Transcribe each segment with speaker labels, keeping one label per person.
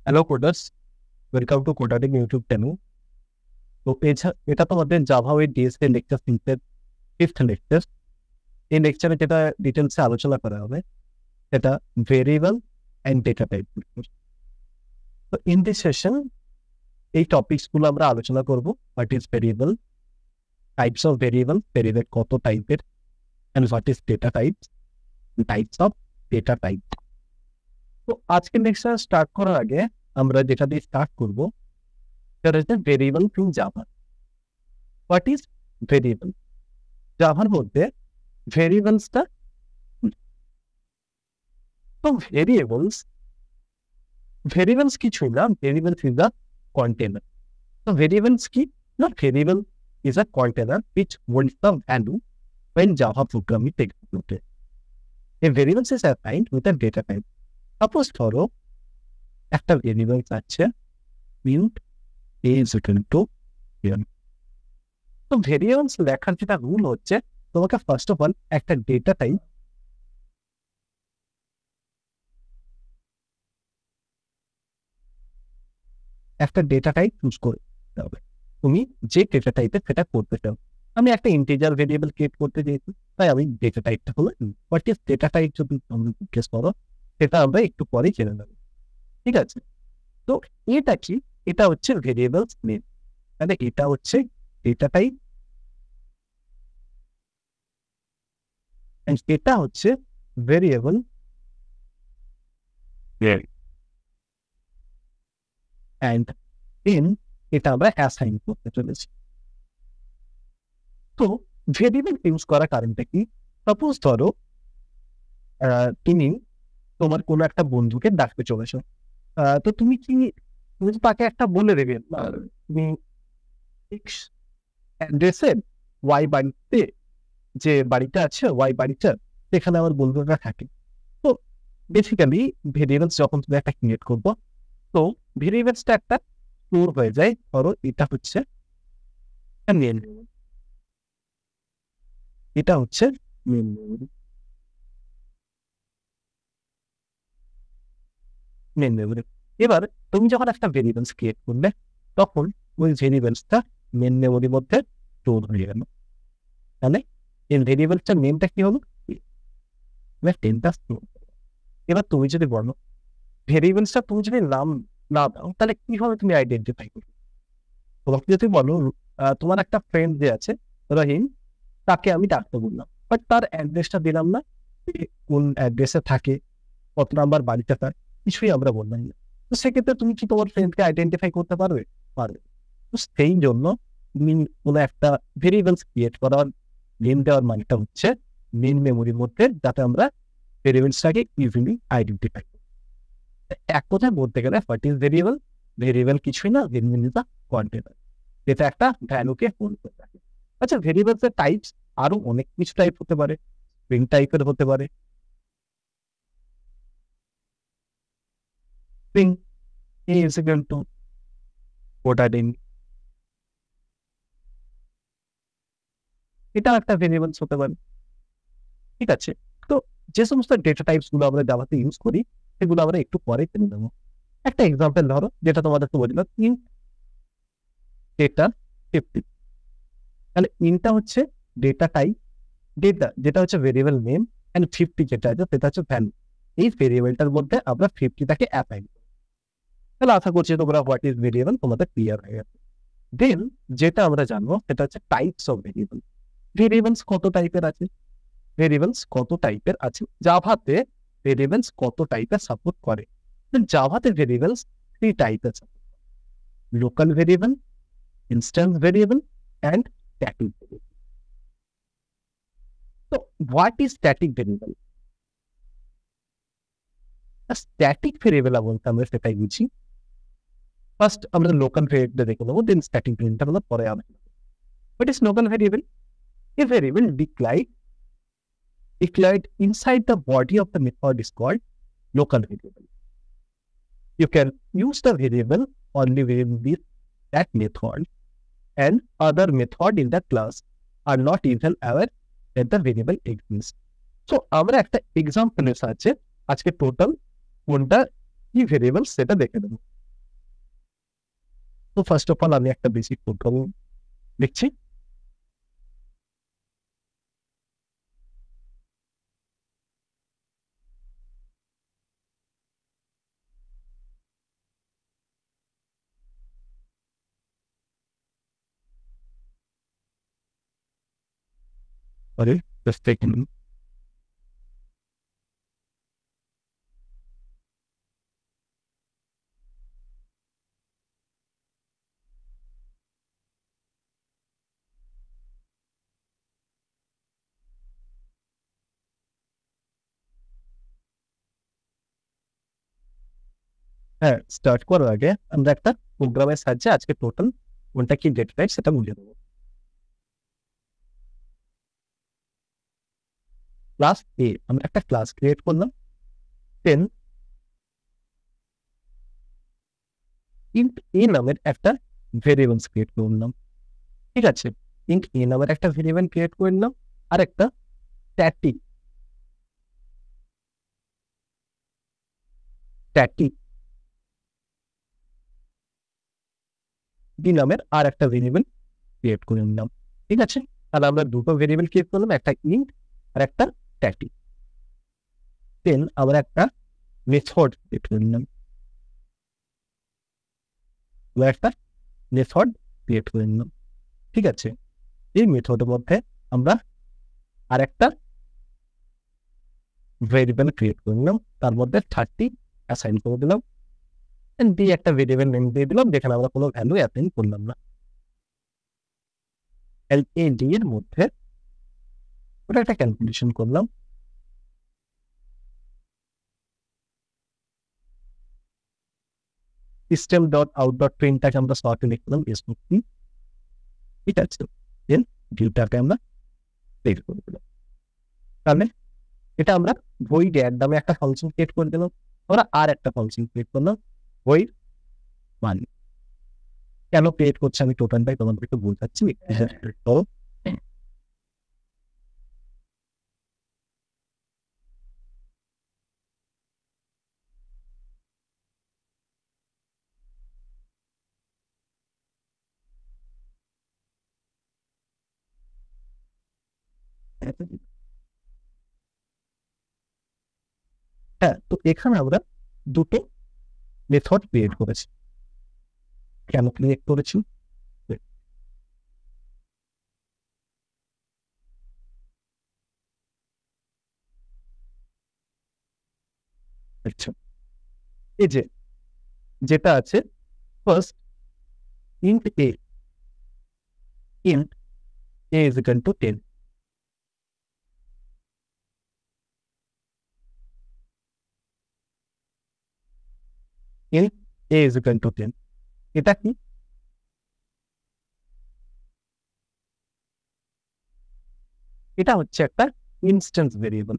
Speaker 1: Hello coders, welcome to Codering YouTube channel. তো এটা তোমাদের জাভা উইথ ডিএসপি লেকচার সিরিজের 5th লেকচার। এই লেকচারে যেটা ডিটেলসে আলোচনা করা হবে সেটা ভেরিয়েবল অ্যান্ড ডেটা টাইপ। তো ইন দিস সেশন এই টপিকসগুলো আমরা আলোচনা করব। What is variable, types of variable, variable কত টাইপের, and what is data types, types of data type. তো আজকের লেকচার স্টার্ট করার আগে আমরা যেটা দিয়ে স্টার্ট করব সেটা হচ্ছে variable in Java. What is variable? জাভার মধ্যে ভেরিয়েবলসটা, তো ভেরিয়েবলস কিছুই না, ভেরিয়েবলস ইজ আ কন্টেনার। তো ভেরিয়েবলস কি না, variable is a container which holds the value when Java programming takes place. A variable is assigned with a data type. Suppose ধরো একটা ভেরিয়েবল আছে int a is equal to n। তো variables লেখার যেটা rule হচ্ছে, তোমাকে first of all একটা data type choose করতে হবে। তুমি যে ডেটা টাইপের সেটা করতে চাও। আমি একটা ইন্টিজার ভেরিয়েবল ক্রিয়েট করতে চাইছি, তাই আমি ডেটা টাইপটা হলো হোয়াট ইজ ডেটা টাইপ যদি তোমরা জিজ্ঞেস করো, সেটা আমরা একটু পরে জেনে নেব। ঠিক আছে, তো এটা কি? এটা হচ্ছে ভেরিয়েবলস নেম, মানে এটা হচ্ছে ডেটা টাইপ, এটা হচ্ছে ভেরিয়েবল অ্যান্ড দেন এটা আমরা অ্যাসাইন করতে চলেছি। তো ভেরিয়েবল ইউজ করার কারণটা কি? সাপোজ ধরো তুমি তোমার কোনো একটা বন্ধুকে ডাকতে চলেছো, তো তুমি তাকে একটা বলে দেবে, তুমি অ্যাড্রেসের ওয়াই বাড়িতে, যে বাড়িটা আছে ওয়াই বাড়িটা, সেখানে আমার বন্ধুরা থাকে। তো বেসিক্যালি ভেরিয়েবলস যখন তুমি একটা ক্রিয়েট করবো, তো ভেরিয়েবলসটা একটা স্টোর হয়ে যায়। ধরো এটা হচ্ছে মেন, এটা হচ্ছে মেন মেমোরি, মেন মেমোরি। এবার তুমি যখন একটা ভেরিয়েবলস ক্রিয়েট করলে, তখন ওই ভেরিয়েবলসটা মেন মেমোরির মধ্যে স্টোর হয়ে গেল। তাহলে এই ভেরিয়েবলসটার নেমটা কি হলো? টেনটা স্টোর। এবার তুমি যদি বলো ভেরিয়েবলসটা তুমি যদি নাম না দাও, তাহলে কিভাবে তুমি আইডেন্টিফাই করবে? তোমাকে যদি বলো তোমার একটা ফ্রেন্ড যে আছে রহিম, তাকে আমি ডাকতে বললাম, বাট তার অ্যাড্রেসটা দিলাম না, কোন অ্যাড্রেসে থাকে, কত নাম্বার বাড়িতে তার, কিছুই আমরা বললাম না। তো সেক্ষেত্রে তুমি কি তোমার ফ্রেন্ডকে আইডেন্টিফাই করতে পারবে? পারবে। তো সেই জন্য তুমি কোনো একটা ভেরিয়েবলস ক্রিয়েট করার নেম দেওয়ার মানেটা হচ্ছে মেন মেমোরির মধ্যে, যাতে আমরা ভেরিয়েবলসটাকে ইজিলি আইডেন্টিফাই করি। এক কথায় বলতে গেলে হোয়াট ইজ ভেরিয়েবল? ভেরিয়েবল কিছুই না, ভেরিয়েবল ইজ আ কন্টেনার, যেটা একটা ভ্যালুকে হোল্ড করে থাকে। আচ্ছা, ভেরিয়েবলস এর টাইপস আরো অনেক কিছু টাইপ হতে পারে। স্ট্রিং টাইপের হতে পারে, string a is equal to কোডারিং, এটা একটা ভেরিয়েবলস হতে পারে। ঠিক আছে, তো যে সমস্ত ডেটা টাইপস গুলো আমরা জাভাতে ইউজ করি, সেগুলো আমরা একটু পরে জেনে নেবো। একটা এক্সাম্পল ধরো, যেটা তোমাদের তো বললাম, ইন্ট ডেটা 50। তাহলে ইনটা হচ্ছে ডেটা টাইপ, ডেটা যেটা হচ্ছে ভেরিয়েবল নেম, এন্ড 50 যেটা আছে সেটা হচ্ছে ভ্যালু। এই ভেরিয়েবলটার মধ্যে আমরা 50টাকে অ্যাসাইন করি। তাহলে আশা করছি তোমরা হোয়াট ইজ ভেরিয়েবল তোমাদের ক্লিয়ার হয়ে গেছে। দেন যেটা আমরা জানবো সেটা হচ্ছে টাইপস অফ ভেরিয়েবল। ভেরিয়েবলস কত টাইপের আছে? জাভাতে ভেরিয়েবলস কত টাইপের সাপোর্ট করে? জাভাতে ভেরিয়েবলস 3 টাইপের support: local variable, instance variable, and static variable. তো what is static variable? Static variable বলতে আমরা সেটাই বুঝি। ফার্স্ট আমরা লোকাল ভেরিয়েবলটা দেখে নেবো, দেন স্ট্যাটিক ভেরিয়েবলটা আমরা পরে আলোচনা করব। What is local variable? A variable declared inside the body of the method is called local variable. You can use the variable only when that method and other method in the class are not even aware that the variable exists. So আমরা একটা এক্সাম্পলের সাহায্যে আজকে total কোনটা কি variable সেটা দেখে দেবো। তো ফার্স্ট অফ অল আমি একটা বেসিক প্রোগ্রাম লিখছি। সরি, জাস্ট এখানে হ্যাঁ, স্টার্ট করার আগে আমরা একটা প্রোগ্রামের সাহায্যে আজকে টোটাল কোনটা কি ডেটা টাইপ সেটা বুঝে দেবো। ক্লাস এ, আমরা একটা ক্লাস ক্রিয়েট করলাম। দেন ইন্ট এ নামের একটা ভেরিয়েবলস ক্রিয়েট করলাম। ঠিক আছে, ইন্ট এ নামের একটা ভেরিয়েবল ক্রিয়েট করে নিলাম, আর একটা স্ট্যাটিক স্ট্যাটিক বি নামের আর একটা ভেরিয়েবল ক্রিয়েট করে নিলাম। ঠিক আছে, তাহলে আমরা দুটো ভেরিয়েবল ক্রিয়েট করলাম, একটা ইন্ট আর একটা স্ট্যাটিক। দেন আমরা একটা মেথড ক্রিয়েট করে নিলাম, একটা মেথড ক্রিয়েট করে নিলাম। ঠিক আছে, এই মেথডের মধ্যে আমরা আর একটা ভেরিয়েবল ক্রিয়েট করে নিলাম, তার মধ্যে 30 অ্যাসাইন করে দিলাম। দিয়ে একটা ভেরিয়েবল নেম দিয়ে দিলাম, যেখানে আমরা কোনো ভ্যালু অ্যাসাইন করলাম না। LAD এর মধ্যে ওটা একটা ক্যালকুলেশন করলাম। সিস্টেম ডট আউট ডট প্রিন্টটাকে আমরা শর্টে লিখলাম এসপি। ঠিক আছে, দেন ভিউটাকে আমরা সেভ করে দিলাম। তাহলে এটা আমরা ভয়েড অ্যাড নামে একটা ফাংশন ক্রিয়েট করে দিলাম। আমরা আর একটা ফাংশন ক্রিয়েট করলাম ভয়েড মান। কেন ক্রিয়েট করছে আমি টোটালটাই তোমাদেরকে বোঝাচ্ছি। তো হ্যাঁ, তো এখানে আমরা দুটো মেথড ক্রিয়েট করেছি। কেন ক্রিয়েট করেছি? আচ্ছা, এই যে যেটা আছে first int A, int A is equal two 10। Int A is equal two 10, এটা কি? এটা হচ্ছে একটা ইনস্ট্যান্স ভেরিয়েবল।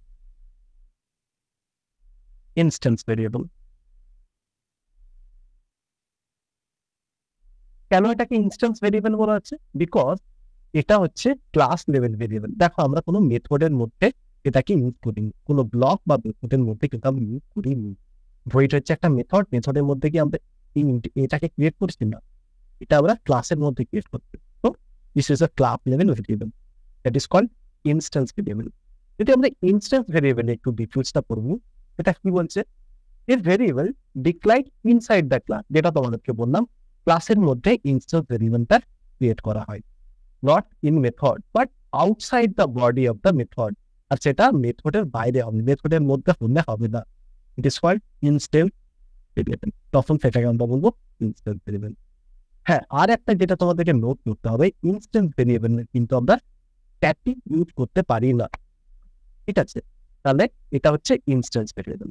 Speaker 1: ইনস্ট্যান্স ভেরিয়েবল কেন এটাকে ইনস্ট্যান্স ভেরিয়েবল বলা হচ্ছে? বিকজ এটা হচ্ছে ক্লাস লেভেল ভেরিয়েবল। দেখো, আমরা কোনো মেথডের মধ্যে এটাকে ইউজ করিনি, কোনো ব্লক বা মেথডের মধ্যে কিন্তু আমরা ইউজ করিনি। ভয়েড হচ্ছে একটা মেথড, মেথডের মধ্যে কি আমরা এটাকে ক্রিয়েট করছি না, এটা আমরা ক্লাসের মধ্যে ক্রিয়েট করছি। তো this is a class level variable, that is called instance variable. যদি আমরা ইনস্ট্যান্স ভেরিয়েবলে একটু ডিটেলসটা পড়বো, এটা কি বলছে? A variable decline inside the class, যেটা তোমাদেরকে বললাম ক্লাসের মধ্যে ইনস্ট্যান্স ভেরিয়েবলটা ক্রিয়েট করা হয়, not in method but outside the body of the method. আর সেটা মেথডের বাইরে হবে, মেথডের মধ্যে হলে হবে না। It is called instance variable, তখন সেটাকে আমরা বলবো ইনস্ট্যান্স ভেরিয়েবল। হ্যাঁ, আর একটা যেটা তোমাদেরকে নোট করতে হবে, ইনস্ট্যান্স ভেরিয়েবল কিন্তু আমরা স্ট্যাটিক ইউজ করতে পারি না। ঠিক আছে, তাহলে এটা হচ্ছে ইনস্ট্যান্স ভেরিয়েবল।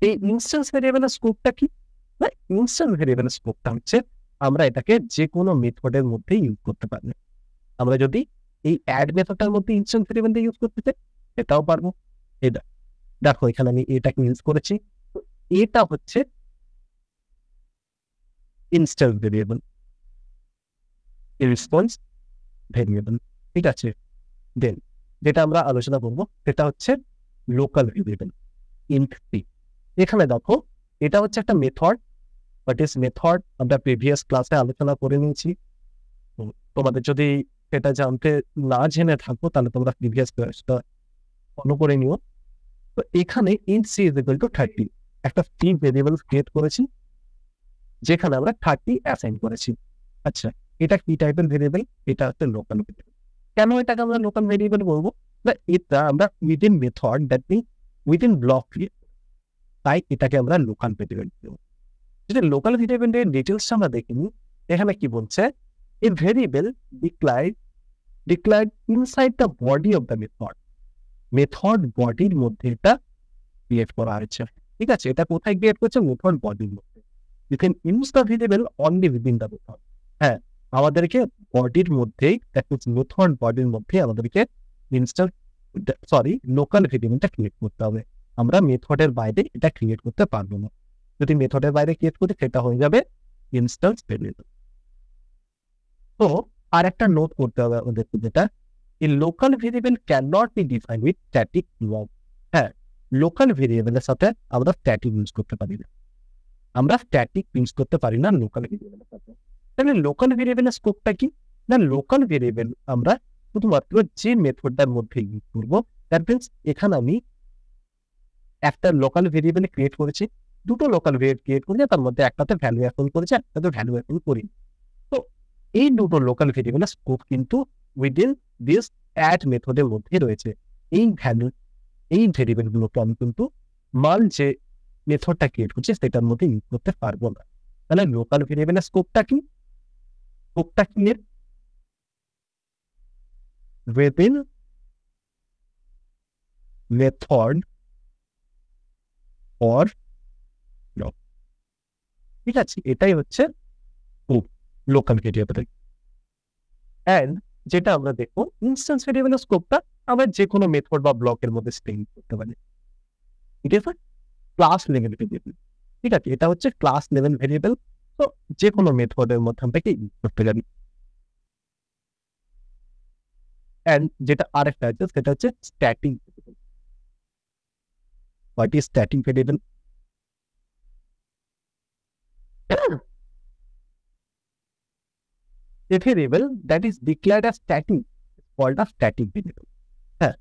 Speaker 1: এই ইনস্ট্যান্স ভেরিয়েবলের স্কোপটা কি? ইনস্ট্যান্স ভেরিয়েবলের স্কোপটা হচ্ছে আমরা এটাকে যে কোনো মেথডের মধ্যে ইউজ করতে পারি। আমরা যদি এই অ্যাড মেথডটার মধ্যে ইনস্ট্যান্স ভেরিয়েবলটা ইউজ করতে চাই, এটাও পারবো। এটা দেখো, এখানে আমি এটাকে ইউজ করেছি, এটা হচ্ছে ইনস্ট্যান্স ভেরিয়েবল, রেসপন্স ভেরিয়েবল। ঠিক আছে, দেন যেটা আমরা আলোচনা করবো সেটা হচ্ছে লোকাল ভেরিয়েবল, ইন্ট পি। এখানে দেখো, এটা হচ্ছে একটা মেথড, হোয়াট ইজ মেথড আমরা প্রিভিয়াস ক্লাসে আলোচনা করে নিয়েছি। তোমাদের যদি সেটা জানতে না জেনে থাকো তাহলে তোমরা প্রিভিয়াস ক্লাসটা ফলো করে নিও। তো এখানে int c is equal to 30 একটা ফ্রি ভেরিয়েবল ক্রিয়েট করেছি যেখানে আমরা 30 অ্যাসাইন করেছি। আচ্ছা, এটা কি টাইপের ভেরিয়েবল? এটা হচ্ছে লোকাল ভেরিয়েবল। কেন এটাকে আমরা লোকাল ভেরিয়েবল বলবো? না, এটা আমরা within method that mean within block create, তাই এটাকে আমরা লোকাল ভেরিয়েবল বলবো। যদি লোকাল ভেরিয়েবলের ডিটেলস আমরা দেখিনি, এখানে কি বলছে, a variable declared inside the body of the method বডির মধ্যে এটা ক্রিয়েট করা হয়েছে। ঠিক আছে, এটা কোথায় ক্রিয়েট করছে? মেথড বডির মধ্যে। You can use the variable only within the method. হ্যাঁ, আমাদেরকে বডির মধ্যেই, দ্যাট মিনস মেথড বডির মধ্যে আমাদেরকে লোকাল ভেরিয়েবলটা ক্রিয়েট করতে হবে। আমরা মেথডের বাইরে এটা ক্রিয়েট করতে পারবো না। যদি মেথডের বাইরে ক্রিয়েট করি সেটা হয়ে যাবে ইনস্ট্যান্স ভেরিয়েবল। তো আর একটা নোট করতে হবে আমাদের, যেটা এই local variable can not be defined with static log. হ্যাঁ, লোকাল ভেরিয়েবলের সাথে আমরা স্ট্যাটিক ইউজ করতে পারি না, লোকাল ভেরিয়েবলের সাথে। তাহলে লোকাল ভেরিয়েবলের স্কোপটা কি? না, লোকাল ভেরিয়েবল আমরা শুধুমাত্র যে মেথডটার মধ্যে ইউজ করবো। দ্যাট মিনস এখানে আমি একটা লোকাল ভেরিয়েবল ক্রিয়েট করেছি, দুটো লোকাল ভেরিয়েবল ক্রিয়েট করেছি, তার মধ্যে একটাতে ভ্যালু অ্যাপ্লাই করেছি, একটাতে ভ্যালু অ্যাপ্লাই করি। তো এই দুটো লোকাল ভেরিয়েবলের স্কোপ কিন্তু উইদিন দিস অ্যাড মেথডের মধ্যে রয়েছে। এই ভেরিয়েবলগুলোকে আমি কিন্তু মান যে মেথডটা ক্রিয়েট করছি সেটার মধ্যে ইউজ করতে পারবো না। তাহলে লোকাল ভেরিয়েবলের স্কোপটা কি? within method or block। ঠিক আছে, এটাই হচ্ছে লোকাল ভেরিয়েবল। এন্ড যেটা আমরা দেখবো, ইনস্ট্যান্স ভেরিয়েবলের স্কোপটা আমরা যে কোনো মেথড বা ব্লকের মধ্যে স্টেইন করতে পারি। It is class level variable. ঠিক আছে, এটা হচ্ছে ক্লাস লেভেল ভেরিয়েবল। তো যে কোনো মেথডের মধ্যে আমরা ইউজ করতে পারি। এন্ড যেটা আরেকটা আছে সেটা হচ্ছে static variable. What is static variable? A variable that is declared as static is called a static variable। হ্যাঁ,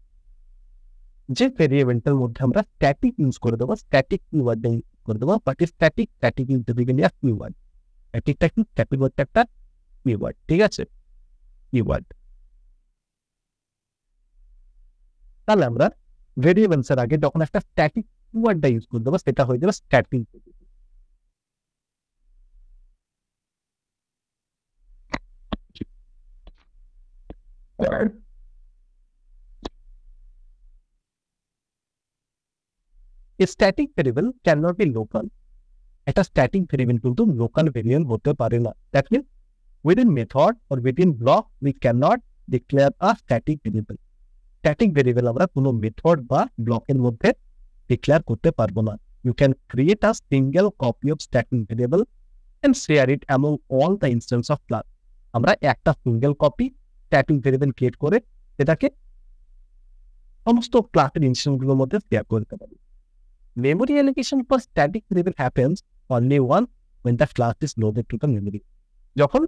Speaker 1: যে ভেরিয়েবলটার মধ্যে আমরা স্ট্যাটিক ইউজ করে দেবো, স্ট্যাটিক কিওয়ার্ড ইউজ করে দেবো, but static use basically a keyword. স্ট্যাটিকটা কি? স্ট্যাটিক হচ্ছে একটা কিওয়ার্ড। ঠিক আছে, কিওয়ার্ড। তাহলে আমরা ভেরিয়েবলসের আগে যখন একটা স্ট্যাটিক কিওয়ার্ডটা ইউজ করে দেবো সেটা হয়ে যাবে static variable. A static variable cannot be local। একটা স্ট্যাটিক ভেরিয়েবল কিন্তু লোকাল ভেরিয়েবল হতে পারে না। That means within method or within block we cannot declare a static variable। Static variable আমরা কোনো মেথড বা ব্লকের মধ্যে ডিক্লেয়ার করতে পারবো না। You can create a single copy of static variable and share it among all the instance of class। আমরা একটা single copy static variable create করে সেটাকে সমস্ত ক্লাসের ইনস্ট্যান্সগুলোর মধ্যে শেয়ার করতে পারি। Memory allocation for static variable happens only once when the class is loaded to the memory। যখন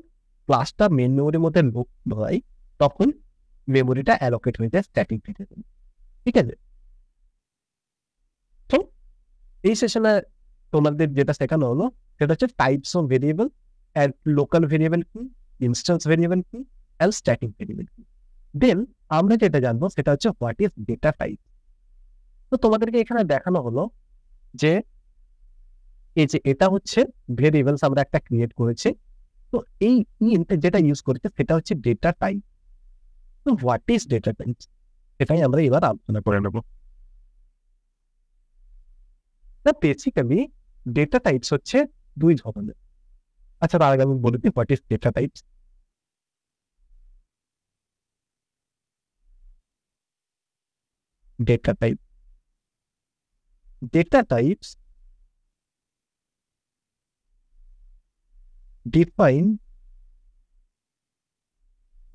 Speaker 1: ক্লাসটা মেন মেমোরির মধ্যে লোড হয় তখন মেমোরিটা অ্যালোকেট হয়ে যায় স্ট্যাটিক ভেরিয়েবল। ঠিক আছে, তো এই সেশনে তোমাদের যেটা শেখানো হলো সেটা হচ্ছে types of variable, and local variable কি, ইনস্ট্যান্স ভেরিয়েবল কি, এন্ড স্ট্যাটিক ভেরিয়েবল কি। দেন আমরা যেটা জানবো সেটা হচ্ছে হোয়াট ইজ ডেটা টাইপ। তো তোমাদেরকে এখানে দেখানো হলো যে এই যে এটা হচ্ছে ভেরিয়েবলস আমরা একটা ক্রিয়েট করেছি। তো এই ইন্ট যেটা ইউজ করেছে সেটা হচ্ছে ডেটা টাইপ। তো হোয়াট ইজ ডেটা টাইপ সেটাই আমরা এবার আলোচনা করে নেব। বেসিক্যালি ডেটা টাইপস হচ্ছে দুই ধরনের। আচ্ছা, তার আগে আমি বলে দিই what is data types. Data types define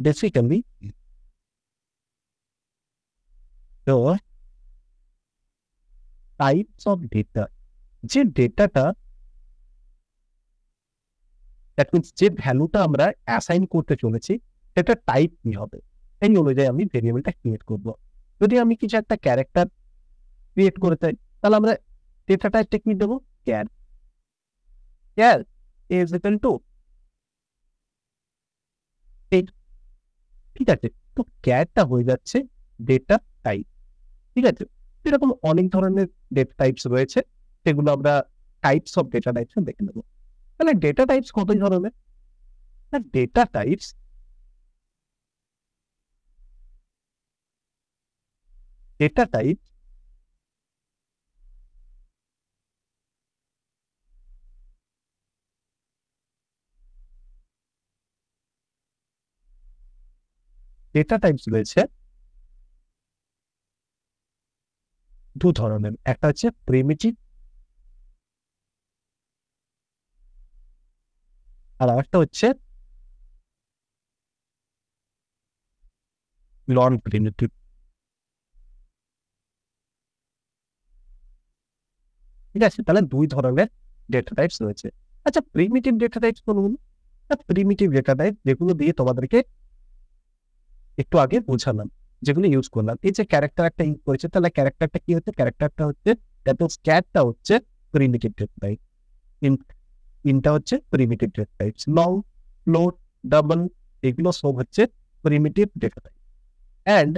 Speaker 1: basically the types of data। যে ডেটাটা দ্যাট মিনস যে ভ্যালুটা আমরা অ্যাসাইন করতে চলেছি সেটা টাইপ কি হবে, এই অনুযায়ী আমি ভেরিয়েবলটা ক্রিয়েট করব। যদি আমি কিছু একটা ক্যারেক্টার ক্রিয়েট করতে চাই তাহলে আমরা ডেটা টাইপটা কি দেবো, car. Car is equal two এই, ঠিক আছে। তো ক্যারটা হয়ে যাচ্ছে ডেটা টাইপ, ঠিক আছে। এরকম অনেক ধরনের ডেটা টাইপস রয়েছে, সেগুলো আমরা টাইপস অফ ডেটা টাইপস দেখে নেবো। তাহলে ডেটা টাইপস কত ধরনের? Data types data type data types রয়েছে দু ধরনের, একটা হচ্ছে প্রিমিটিভ আর একটা হচ্ছে নন প্রিমিটিভ। ঠিক আছে, তাহলে দুই ধরনের ডেটা টাইপস রয়েছে। আচ্ছা, প্রিমিটিভ ডেটা টাইপস কোনগুলো? প্রিমিটিভ ডেটা টাইপ যেগুলো দিয়ে তোমাদেরকে একটু আগে বোঝালাম, যেগুলো ইউজ করলাম। এই যে ক্যারেক্টার একটা ইউজ করেছে, তাহলে ক্যারেক্টারটা কি হচ্ছে? ক্যারেক্টারটা হচ্ছে ক্যাটটা হচ্ছে প্রিমিটিভ ডেটা টাইপ, ইনটা হচ্ছে primitive data types. Long, float, double এগুলো সব হচ্ছে primitive data type. And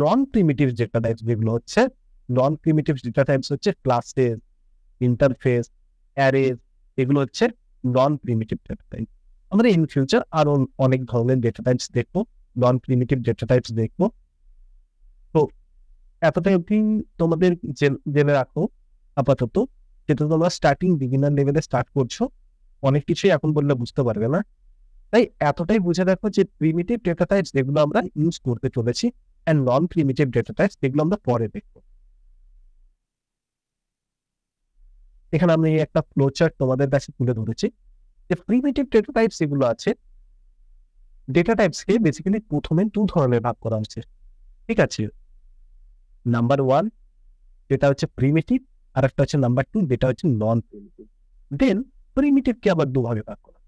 Speaker 1: non primitive data types যেগুলো হচ্ছে, নন প্রিমিটিভ ডেটা টাইপস হচ্ছে ক্লাসেস, ইন্টারফেস, অ্যারেজ, এগুলো হচ্ছে নন প্রিমিটিভ ডেটা টাইপ। আমরা ইন ফিউচার আরো অনেক ধরনের ডেটা টাইপস দেখবো, নন প্রিমিটিভ ডেটা টাইপস দেখবো। তো এতটাই অবধি তোমাদের জেনে রাখো আপাতত, যেহেতু তোমরা স্টার্টিং বিগিনার লেভেলে স্টার্ট করছো, অনেক কিছুই এখন বললে বুঝতে পারবে না। তাই এতটাই বুঝে দেখো যে প্রিমিটিভ ডেটা টাইপস যেগুলো আমরা ইউজ করতে চলেছি, and non primitive data types যেগুলো আমরা পরে দেখবো। এখানে আমি একটা ফ্লো চার্ট তোমাদের কাছে তুলে ধরেছি। যে প্রিমিটিভ ডেটা টাইপস যেগুলো আছে, ডেটা টাইপসকে বেসিক্যালি প্রথমে দু ধরনের ভাগ করা হচ্ছে, ঠিক আছে। নাম্বার ওয়ান যেটা হচ্ছে প্রিমিটিভ, আর একটা হচ্ছে নাম্বার টু যেটা হচ্ছে নন প্রিমিটিভ। দেন প্রিমিটিভকে আবার দুভাবে ভাগ করা,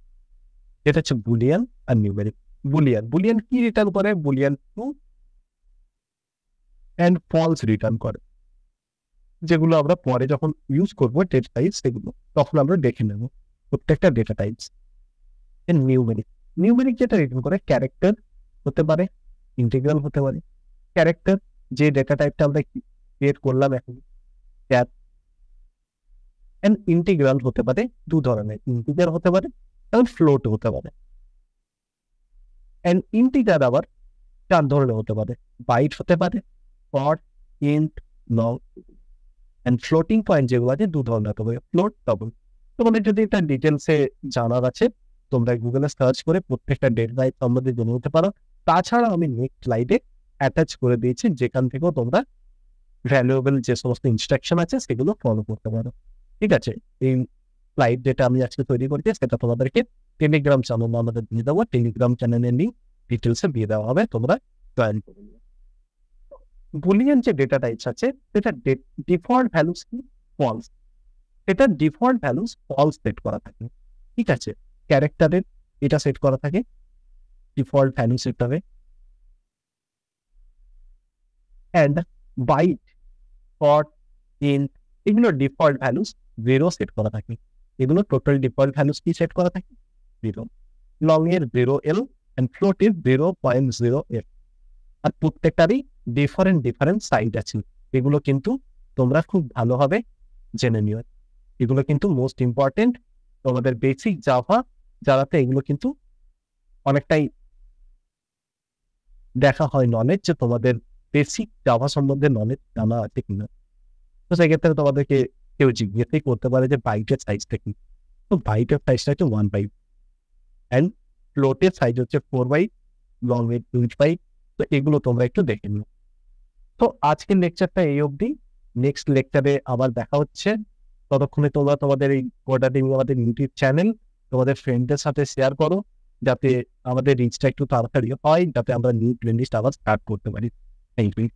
Speaker 1: যেটা হচ্ছে বুলিয়ান আর নিউমেরিক। বুলিয়ান, বুলিয়ান কি রিটার্ন করে? Boolean true and false return করে, যেগুলো আমরা পরে যখন ইউজ করবো ডেটা টাইপস সেগুলো, তখন আমরা দেখে নেব প্রত্যেকটা ডেটা টাইপস। নিউমেরিক, নিউমেরিক যেটা রিটার্ন করে ক্যারেক্টার হতে পারে, ইন্টিগ্রাল হতে পারে। ক্যারেক্টার যে ডেটা টাইপটা আমরা ক্রিয়েট করলাম এখন, ক্যার। এন্ড ইন্টিগ্রাল হতে পারে দু ধরনের, ইন্টিজার হতে পারে এবং ফ্লোট হতে পারে। এন্ড ইন্টিজার আবার চার ধরনের হতে পারে, বাইট হতে পারে, ফট, int, long. And floating point যেগুলো আছে দু ধরনের হতে পারে, ফ্লোট, ডবল। তোমাদের যদি এটা ডিটেলসে জানার আছে, তোমরা গুগলে সার্চ করে প্রত্যেকটা ডেটা টাইপ সম্বন্ধে জেনে নিতে পারো। তাছাড়া আমি নেক্সট স্লাইডে অ্যাটাচ করে দিয়েছি, যেখান থেকেও তোমরা ভ্যালুয়েবল যে সমস্ত ইনস্ট্রাকশন আছে সেগুলো ফলো করতে পারো। ঠিক আছে, এই স্লাইড যেটা আমি আজকে তৈরি করছি সেটা তোমাদেরকে টেলিগ্রাম চ্যানেল আমাদের দিয়ে দেবো, টেলিগ্রাম চ্যানেলের লিঙ্ক ডিটেলসে দিয়ে দেওয়া হবে, তোমরা জয়েন করে নিও। বুলিয়ান যে ডেটা টাইপস আছে সেটা ডিফল্ট ভ্যালুস কি? ফলস। এটা ডিফল্ট ভ্যালুস ফলস সেট করা থাকে, ঠিক আছে। ক্যারেক্টারের এটা সেট করা থাকে, ডিফল্ট ভ্যালু সেট হবে। অ্যান্ড বাইট, ফট, ইন্ট এগুলো ডিফল্ট ভ্যালুস 0 সেট করা থাকে। এগুলো টোটাল ডিফল্ট ভ্যালুস কি সেট করা থাকে? 0। লং এর 0L এন্ড ফ্লোট এর 0.0F। আর প্রত্যেকটারই ডিফারেন্ট সাইজ আছে, এগুলো কিন্তু তোমরা খুব ভালোভাবে জেনে নিও। এগুলো কিন্তু মোস্ট ইম্পর্টেন্ট তোমাদের বেসিক জাভা যারাতে এগুলো কিন্তু অনেকটাই দেখা হয় নলেজ, যে তোমাদের বেসিক জাভা সম্বন্ধে নলেজ জানা আছে কিনা। তো সেক্ষেত্রে তোমাদেরকে কেউ জিজ্ঞেসই করতে পারে যে বাইটের সাইজটা কি, তো বাইটের সাইজটা হচ্ছে 1 বাইট, অ্যান্ড ফ্লোটের সাইজ হচ্ছে 4 বাইট, লং এর 2 বাইট। তো এগুলো তোমরা একটু দেখে নিও। তো আজকের লেকচারটা এই অবধি, নেক্সট লেকচারে আবার দেখা হচ্ছে। ততক্ষণে তোমরা তোমাদের এই কোডাটিং আমাদের ইউটিউব চ্যানেল তোমাদের ফ্রেন্ডদের সাথে শেয়ার করো, যাতে আমাদের রিচটা একটু তাড়াতাড়ি হয়, যাতে আমরা নিউ প্লেলিস্ট আবার স্টার্ট করতে পারি। Thank you.